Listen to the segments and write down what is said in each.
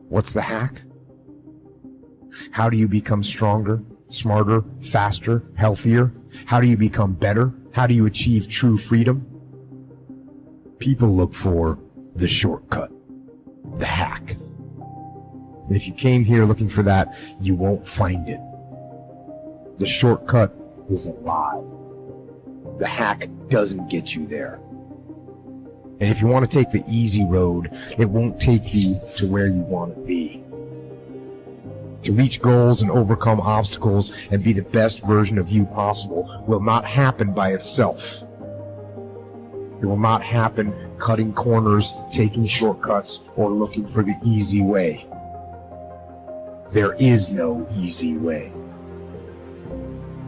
What's the hack? How do you become stronger, smarter, faster, healthier? How do you become better? How do you achieve true freedom? People look for the shortcut, the hack. And if you came here looking for that, you won't find it. The shortcut is a lie. The hack doesn't get you there. And if you want to take the easy road, it won't take you to where you want to be. To reach goals and overcome obstacles and be the best version of you possible will not happen by itself. It will not happen cutting corners, taking shortcuts, or looking for the easy way. There is no easy way.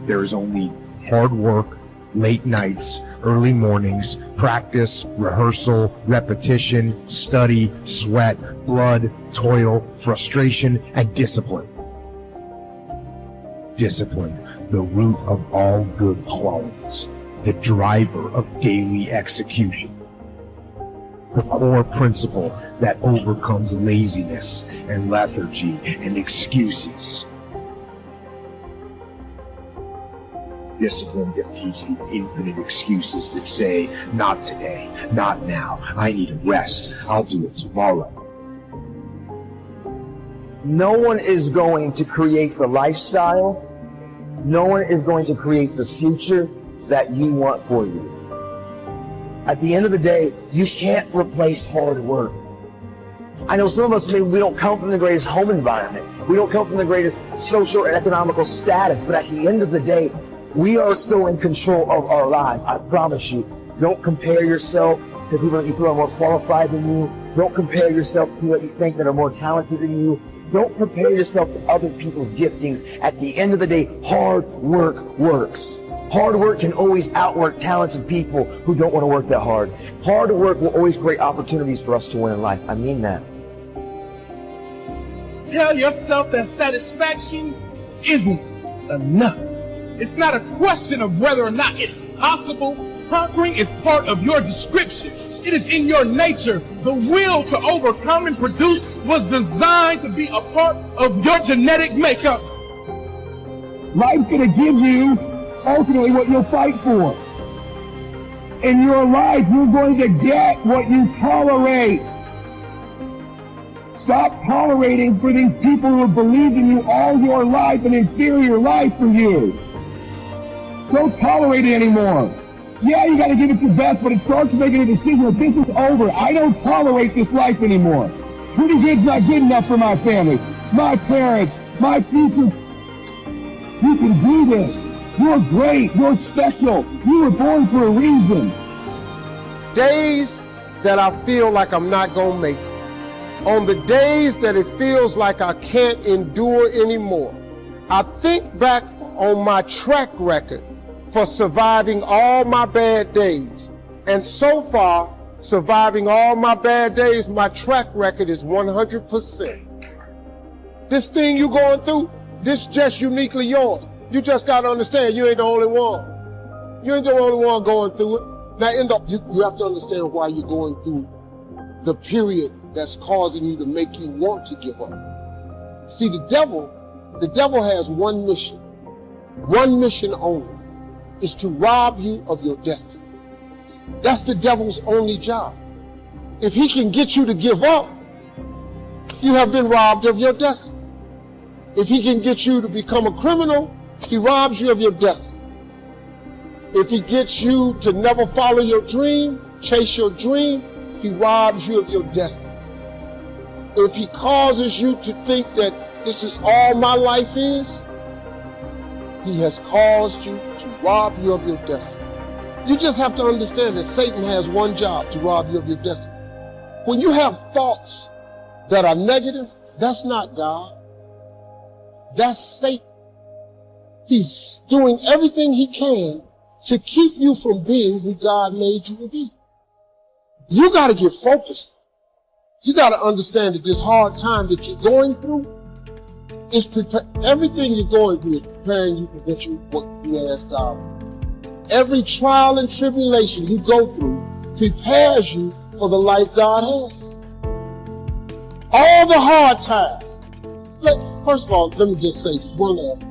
There is only hard work, late nights, early mornings, practice, rehearsal, repetition, study, sweat, blood, toil, frustration, and discipline. Discipline, the root of all good qualities, the driver of daily execution, the core principle that overcomes laziness and lethargy and excuses. Discipline defeats the infinite excuses that say, not today, not now, I need a rest, I'll do it tomorrow. No one is going to create the lifestyle, no one is going to create the future that you want for you. At the end of the day, you can't replace hard work. I know some of us, maybe we don't come from the greatest home environment, we don't come from the greatest social and economical status, but at the end of the day, we are still in control of our lives. I promise you. Don't compare yourself to people that you feel are more qualified than you. Don't compare yourself to people that you think that are more talented than you. Don't compare yourself to other people's giftings. At the end of the day, hard work works. Hard work can always outwork talented people who don't want to work that hard. Hard work will always create opportunities for us to win in life. I mean that. Tell yourself that satisfaction isn't enough. It's not a question of whether or not it's possible. Conquering is part of your description. It is in your nature. The will to overcome and produce was designed to be a part of your genetic makeup. Life's going to give you ultimately what you'll fight for. In your life, you're going to get what you tolerate. Stop tolerating for these people who have believed in you all your life, an inferior life for you. Don't tolerate it anymore. Yeah, you got to give it your best, but it starts making a decision that this is over. I don't tolerate this life anymore. Pretty good's not good enough for my family, my parents, my future. You can do this. You're great. You're special. You were born for a reason. Days that I feel like I'm not going to make it. On the days that it feels like I can't endure anymore, I think back on my track record for surviving all my bad days. And so far, surviving all my bad days, my track record is 100%. This thing you're going through, this just uniquely yours. You just got to understand, you ain't the only one. You ain't the only one going through it. Now, you have to understand why you're going through the period that's causing you to make you want to give up. See, the devil has one mission only, is to rob you of your destiny. That's the devil's only job. If he can get you to give up, you have been robbed of your destiny. If he can get you to become a criminal, he robs you of your destiny. If he gets you to never follow your dream, chase your dream, he robs you of your destiny. If he causes you to think that this is all my life is, he has caused you to rob you of your destiny. You just have to understand that Satan has one job, to rob you of your destiny. When you have thoughts that are negative, that's not God. That's Satan. He's doing everything he can to keep you from being who God made you to be. You got to get focused. You got to understand that this hard time that you're going through is everything you're going through is preparing you for what you ask God. every trial and tribulation you go through prepares you for the life God has. All the hard times. First of all, let me just say one last thing.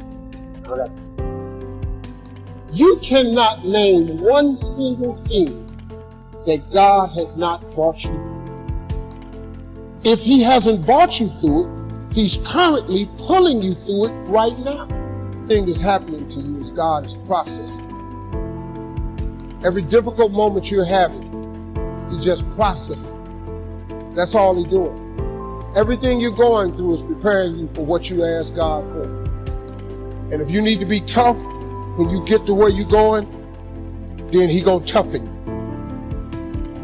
You cannot name one single thing that God has not brought you through. If he hasn't brought you through it, he's currently pulling you through it right now. The thing that's happening to you is God is processing. Every difficult moment you're having, he's just processing. That's all he's doing. Everything you're going through is preparing you for what you ask God for. And if you need to be tough when you get to where you're going, then he gonna toughen you.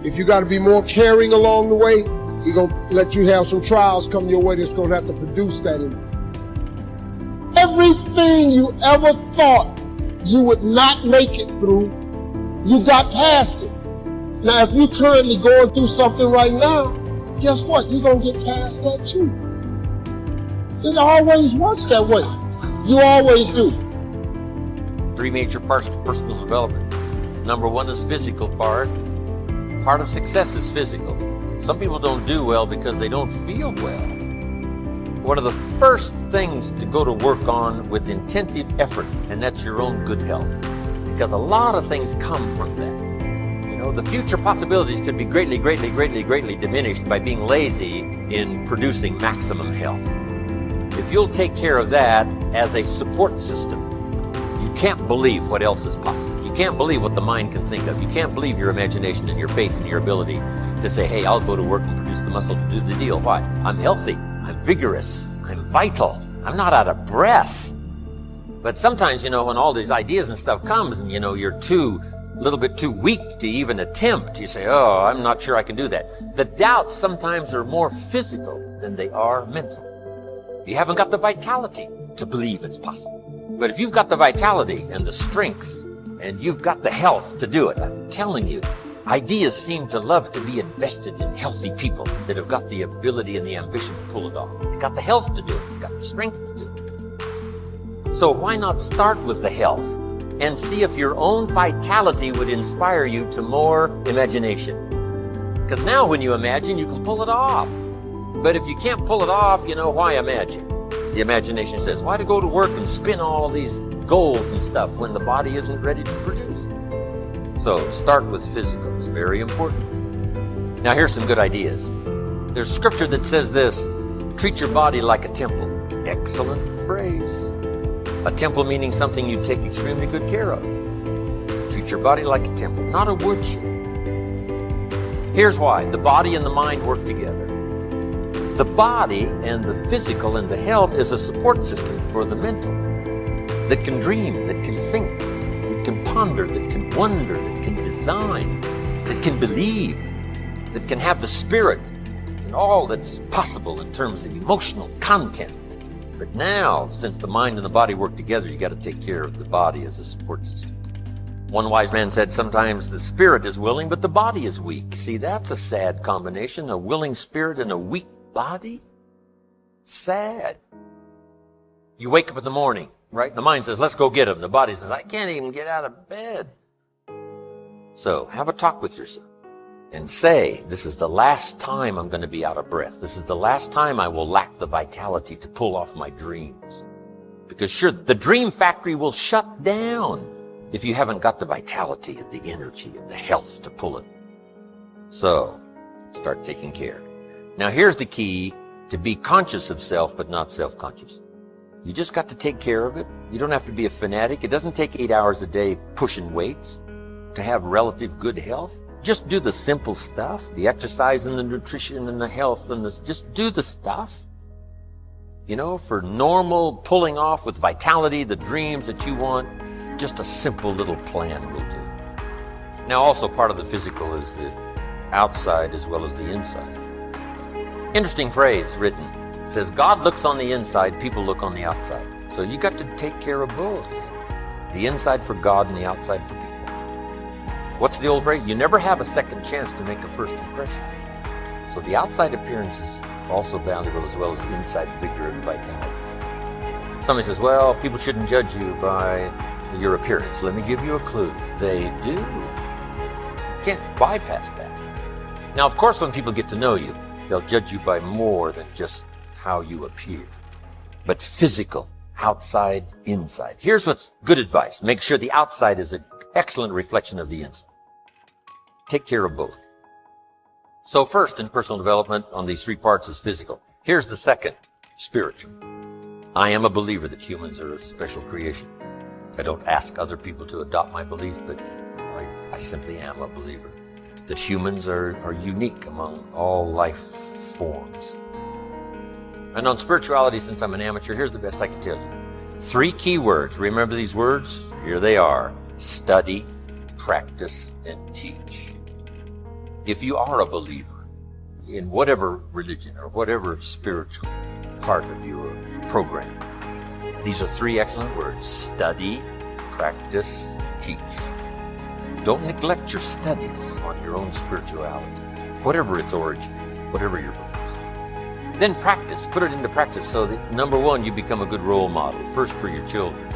If you got to be more caring along the way, he gonna let you have some trials come your way that's gonna have to produce that in you. Everything you ever thought you would not make it through, you got past it. Now, if you're currently going through something right now, guess what? You're going to get past that too. It always works that way. You always do. 3 major parts to personal development. Number 1 is physical part. Part of success is physical. Some people don't do well because they don't feel well. One of the first things to go to work on with intensive effort, and that's your own good health. Because a lot of things come from that. You know, the future possibilities could be greatly diminished by being lazy in producing maximum health. If you'll take care of that as a support system, you can't believe what else is possible. You can't believe what the mind can think of. You can't believe your imagination and your faith and your ability to say, hey, I'll go to work and produce the muscle to do the deal. Why? I'm healthy. I'm vigorous. I'm vital. I'm not out of breath. But sometimes, you know, when all these ideas and stuff comes and, you know, you're a little bit too weak to even attempt, you say, oh, I'm not sure I can do that. The doubts sometimes are more physical than they are mental. You haven't got the vitality to believe it's possible. But if you've got the vitality and the strength and you've got the health to do it, I'm telling you, ideas seem to love to be invested in healthy people that have got the ability and the ambition to pull it off. They've got the health to do it. They've got the strength to do it. So why not start with the health and see if your own vitality would inspire you to more imagination? Because now when you imagine, you can pull it off. But if you can't pull it off, you know, why imagine? The imagination says, why to go to work and spin all these goals and stuff when the body isn't ready to produce? So start with physical. It's very important. Now here's some good ideas. There's scripture that says this, treat your body like a temple. Excellent phrase. A temple meaning something you take extremely good care of. Treat your body like a temple, not a woodshed. Here's why. The body and the mind work together. The body and the physical and the health is a support system for the mental that can dream, that can think, that can ponder, that can wonder, that can design, that can believe, that can have the spirit and all that's possible in terms of emotional content. But now, since the mind and the body work together, you got to take care of the body as a support system. One wise man said sometimes the spirit is willing, but the body is weak. See, that's a sad combination, a willing spirit and a weak body. Sad. You wake up in the morning, right? The mind says, let's go get him. The body says, I can't even get out of bed. So have a talk with yourself and say, this is the last time I'm going to be out of breath. This is the last time I will lack the vitality to pull off my dreams. Because sure, the dream factory will shut down if you haven't got the vitality and the energy and the health to pull it. So start taking care. Now here's the key to be conscious of self, but not self-conscious. You just got to take care of it. You don't have to be a fanatic. It doesn't take 8 hours a day pushing weights to have relative good health. Just do the simple stuff, the exercise and the nutrition and the health and just do the stuff. You know, for normal pulling off with vitality, the dreams that you want, just a simple little plan will do. Now also part of the physical is the outside as well as the inside. Interesting phrase written. It says, God looks on the inside, people look on the outside. So you got to take care of both. The inside for God and the outside for people. What's the old phrase? You never have a second chance to make a first impression. So the outside appearance is also valuable as well as inside vigor and vitality. Somebody says, well, people shouldn't judge you by, your appearance. Let me give you a clue. They do. Can't bypass that. Now, of course, when people get to know you, they'll judge you by more than just how you appear. But physical, outside, inside. Here's what's good advice. Make sure the outside is an excellent reflection of the inside. Take care of both. So first, in personal development, on these three parts is physical. Here's the second, spiritual. I am a believer that humans are a special creation. I don't ask other people to adopt my belief, but I simply am a believer that humans are unique among all life forms. And on spirituality, since I'm an amateur, here's the best I can tell you. 3 key words. Remember these words? Here they are. Study, practice, and teach. If you are a believer in whatever religion or whatever spiritual part of your program, these are 3 excellent words. Study, practice, teach. Don't neglect your studies on your own spirituality, whatever its origin, whatever your beliefs. Then practice, put it into practice so that, number 1, you become a good role model, first for your children.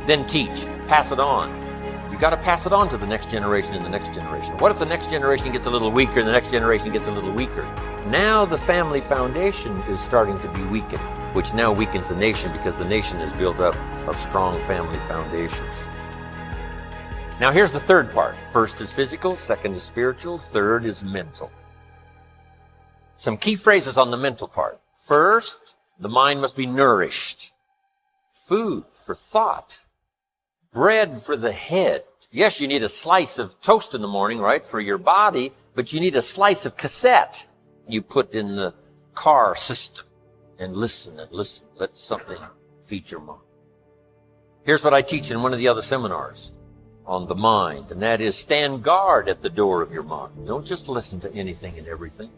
Then teach, pass it on. You got to pass it on to the next generation and the next generation. What if the next generation gets a little weaker and the next generation gets a little weaker? Now the family foundation is starting to be weakened, which now weakens the nation because the nation is built up of strong family foundations. Now here's the third part. First is physical, second is spiritual, third is mental. Some key phrases on the mental part. First, the mind must be nourished. Food for thought. Bread for the head. Yes, you need a slice of toast in the morning, right, for your body, but you need a slice of cassette you put in the car system and listen and listen. Let something feed your mind. Here's what I teach in one of the other seminars on the mind, and that is stand guard at the door of your mind. Don't just listen to anything and everything.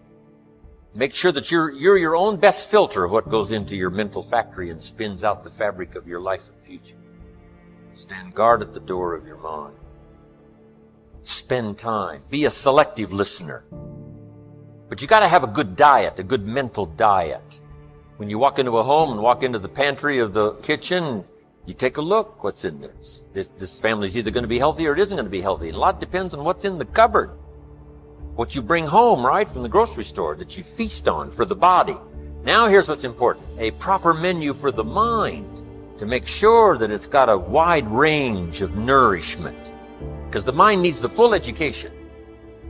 Make sure that you're your own best filter of what goes into your mental factory and spins out the fabric of your life and future. Stand guard at the door of your mind. Spend time. Be a selective listener. But you got to have a good diet, a good mental diet. When you walk into a home and walk into the pantry of the kitchen, you take a look what's in there. This family's either going to be healthy or it isn't going to be healthy. A lot depends on what's in the cupboard. What you bring home, right, from the grocery store that you feast on for the body. Now here's what's important. A proper menu for the mind to make sure that it's got a wide range of nourishment. Because the mind needs the full education.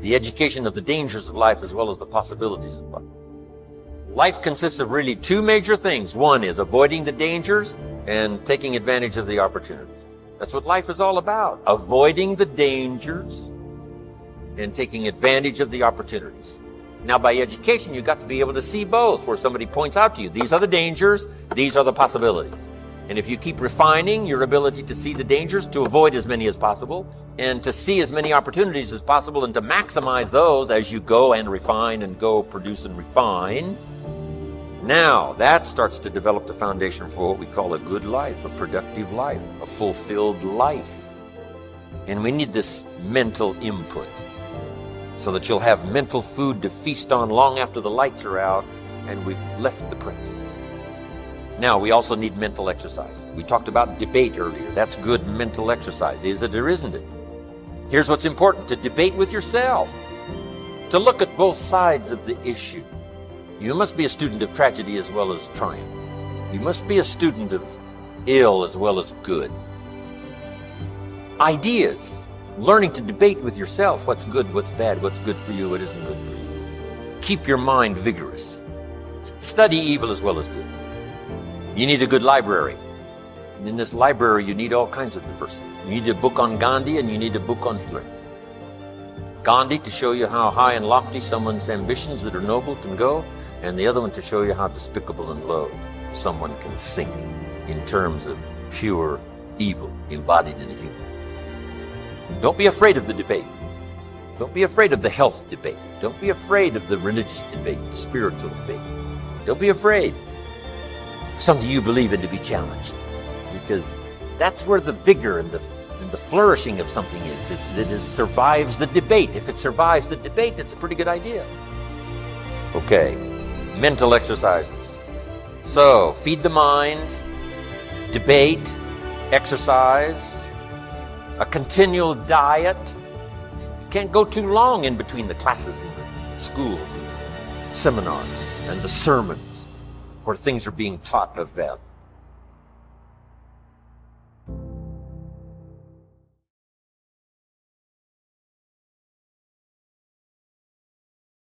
The education of the dangers of life as well as the possibilities of life. Life consists of really 2 major things. One is avoiding the dangers and taking advantage of the opportunities. That's what life is all about. Avoiding the dangers and taking advantage of the opportunities. Now, by education, you've got to be able to see both, where somebody points out to you, these are the dangers, these are the possibilities. And if you keep refining your ability to see the dangers, to avoid as many as possible, and to see as many opportunities as possible, and to maximize those as you go and refine and go produce and refine, now that starts to develop the foundation for what we call a good life, a productive life, a fulfilled life. And we need this mental input so that you'll have mental food to feast on long after the lights are out and we've left the premises. Now, we also need mental exercise. We talked about debate earlier. That's good mental exercise. Is it or isn't it? Here's what's important: to debate with yourself, to look at both sides of the issue. You must be a student of tragedy as well as triumph. You must be a student of ill as well as good. Ideas, learning to debate with yourself what's good, what's bad, what's good for you, what isn't good for you. Keep your mind vigorous. Study evil as well as good. You need a good library. And in this library, you need all kinds of diversity. You need a book on Gandhi and you need a book on Hitler. Gandhi to show you how high and lofty someone's ambitions that are noble can go, and the other one to show you how despicable and low someone can sink in terms of pure evil embodied in a human. Don't be afraid of the debate. Don't be afraid of the health debate. Don't be afraid of the religious debate, the spiritual debate. Don't be afraid of something you believe in to be challenged, because that's where the vigor and the flourishing of something is. It survives the debate. If it survives the debate, it's a pretty good idea. Okay, mental exercises. So, feed the mind, debate, exercise, a continual diet. You can't go too long in between the classes and the schools and seminars and the sermons where things are being taught of value.